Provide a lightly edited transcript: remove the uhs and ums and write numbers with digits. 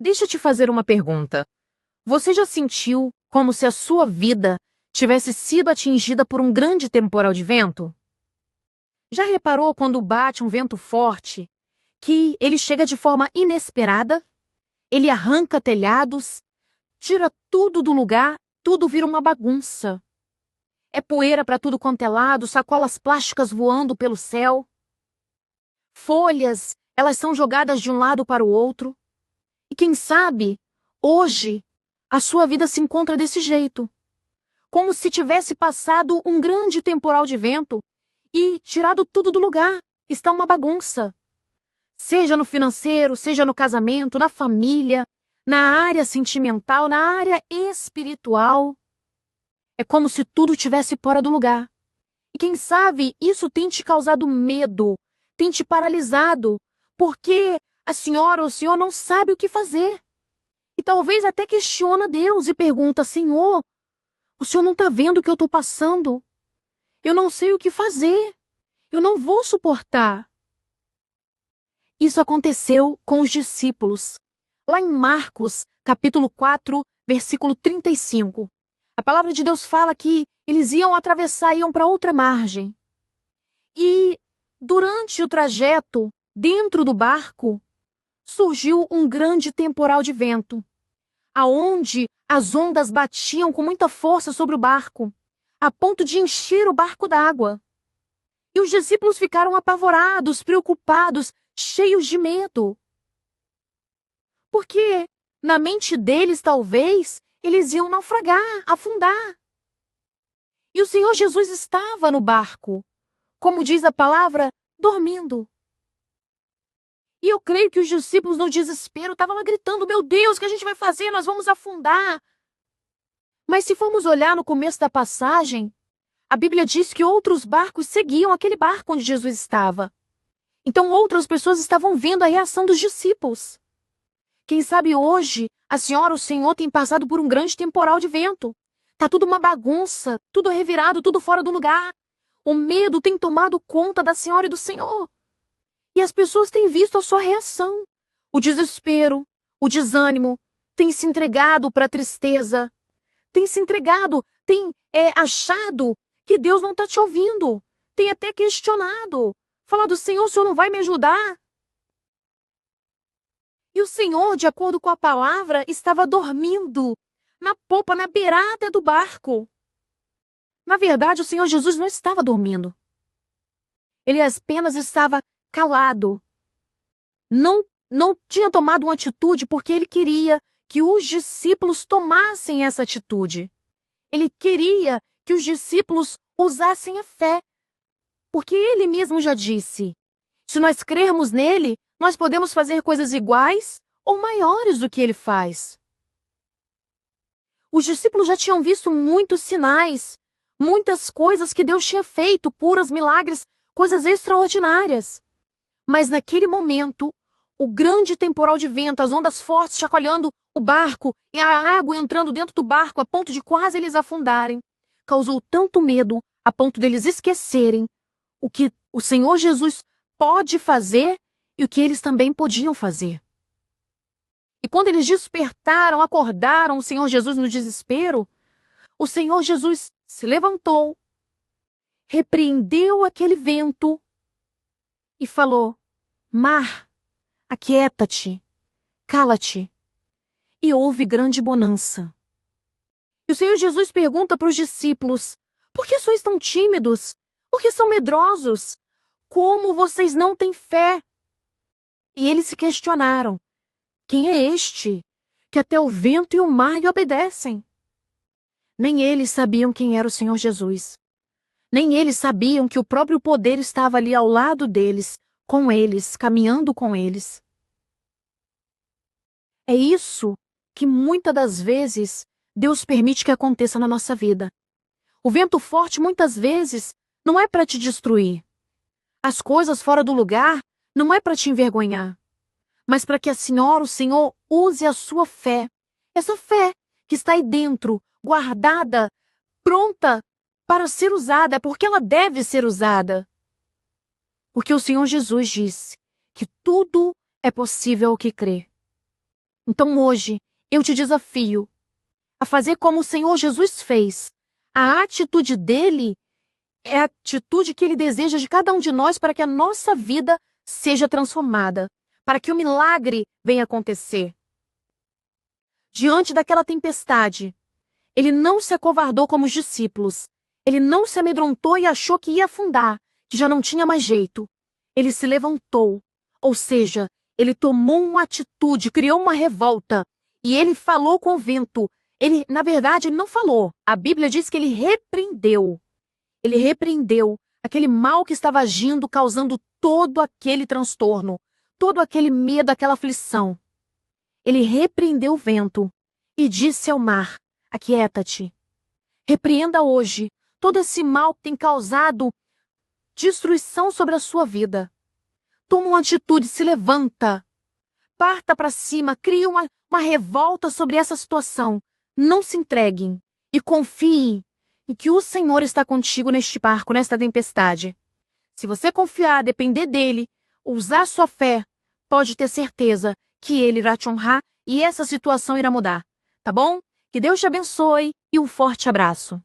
Deixa eu te fazer uma pergunta. Você já sentiu como se a sua vida tivesse sido atingida por um grande temporal de vento? Já reparou quando bate um vento forte, que ele chega de forma inesperada? Ele arranca telhados, tira tudo do lugar, tudo vira uma bagunça. É poeira para tudo quanto é lado, sacolas plásticas voando pelo céu. Folhas, elas são jogadas de um lado para o outro. E quem sabe, hoje, a sua vida se encontra desse jeito. Como se tivesse passado um grande temporal de vento e tirado tudo do lugar. Está uma bagunça. Seja no financeiro, seja no casamento, na família, na área sentimental, na área espiritual. É como se tudo tivesse fora do lugar. E quem sabe isso tem te causado medo, tem te paralisado, porque a senhora ou o senhor não sabe o que fazer. E talvez até questiona Deus e pergunta: Senhor, o senhor não está vendo o que eu estou passando? Eu não sei o que fazer. Eu não vou suportar. Isso aconteceu com os discípulos. Lá em Marcos, capítulo 4, versículo 35. A palavra de Deus fala que eles iam atravessar, iam para outra margem. E durante o trajeto, dentro do barco, surgiu um grande temporal de vento, aonde as ondas batiam com muita força sobre o barco, a ponto de encher o barco d'água. E os discípulos ficaram apavorados, preocupados, cheios de medo. Porque na mente deles, talvez, eles iam naufragar, afundar. E o Senhor Jesus estava no barco, como diz a palavra, dormindo. E eu creio que os discípulos, no desespero, estavam lá gritando: meu Deus, o que a gente vai fazer? Nós vamos afundar. Mas se formos olhar no começo da passagem, a Bíblia diz que outros barcos seguiam aquele barco onde Jesus estava. Então outras pessoas estavam vendo a reação dos discípulos. Quem sabe hoje a senhora ou o senhor tem passado por um grande temporal de vento. Tá tudo uma bagunça, tudo revirado, tudo fora do lugar. O medo tem tomado conta da senhora e do senhor. E as pessoas têm visto a sua reação. O desespero, o desânimo, tem se entregado para a tristeza. Tem se entregado, tem achado que Deus não está te ouvindo. Tem até questionado. Falado: Senhor, o Senhor não vai me ajudar? E o Senhor, de acordo com a palavra, estava dormindo na popa, na beirada do barco. Na verdade, o Senhor Jesus não estava dormindo. Ele apenas estava calado. Não tinha tomado uma atitude porque ele queria que os discípulos tomassem essa atitude. Ele queria que os discípulos usassem a fé. Porque ele mesmo já disse: se nós crermos nele, nós podemos fazer coisas iguais ou maiores do que ele faz. Os discípulos já tinham visto muitos sinais, muitas coisas que Deus tinha feito, curas, milagres, coisas extraordinárias. Mas naquele momento, o grande temporal de vento, as ondas fortes chacoalhando o barco e a água entrando dentro do barco a ponto de quase eles afundarem, causou tanto medo a ponto deles esquecerem o que o Senhor Jesus pode fazer e o que eles também podiam fazer. E quando eles despertaram, acordaram o Senhor Jesus no desespero, o Senhor Jesus se levantou, repreendeu aquele vento e falou: mar, aquieta-te, cala-te. E houve grande bonança. E o Senhor Jesus pergunta para os discípulos: por que sois tão tímidos? Por que são medrosos? Como vocês não têm fé? E eles se questionaram: quem é este que até o vento e o mar lhe obedecem? Nem eles sabiam quem era o Senhor Jesus. Nem eles sabiam que o próprio poder estava ali ao lado deles, com eles, caminhando com eles. É isso que muitas das vezes Deus permite que aconteça na nossa vida. O vento forte muitas vezes não é para te destruir. As coisas fora do lugar não é para te envergonhar, mas para que a senhora, o senhor, use a sua fé. Essa fé que está aí dentro, guardada, pronta para ser usada, porque ela deve ser usada. Porque o Senhor Jesus disse que tudo é possível ao que crê. Então hoje eu te desafio a fazer como o Senhor Jesus fez. A atitude dele é a atitude que ele deseja de cada um de nós para que a nossa vida seja transformada, para que o milagre venha acontecer. Diante daquela tempestade, ele não se acovardou como os discípulos. Ele não se amedrontou e achou que ia afundar, que já não tinha mais jeito. Ele se levantou, ou seja, ele tomou uma atitude, criou uma revolta, e ele falou com o vento. Na verdade, ele não falou. A Bíblia diz que ele repreendeu. Ele repreendeu aquele mal que estava agindo, causando todo aquele transtorno, todo aquele medo, aquela aflição. Ele repreendeu o vento e disse ao mar: aquieta-te. Repreenda hoje todo esse mal que tem causado destruição sobre a sua vida. Toma uma atitude, se levanta. Parta para cima, cria uma revolta sobre essa situação. Não se entreguem e confiem em que o Senhor está contigo neste barco, nesta tempestade. Se você confiar, depender dele, usar sua fé, pode ter certeza que ele irá te honrar e essa situação irá mudar. Tá bom? Que Deus te abençoe e um forte abraço.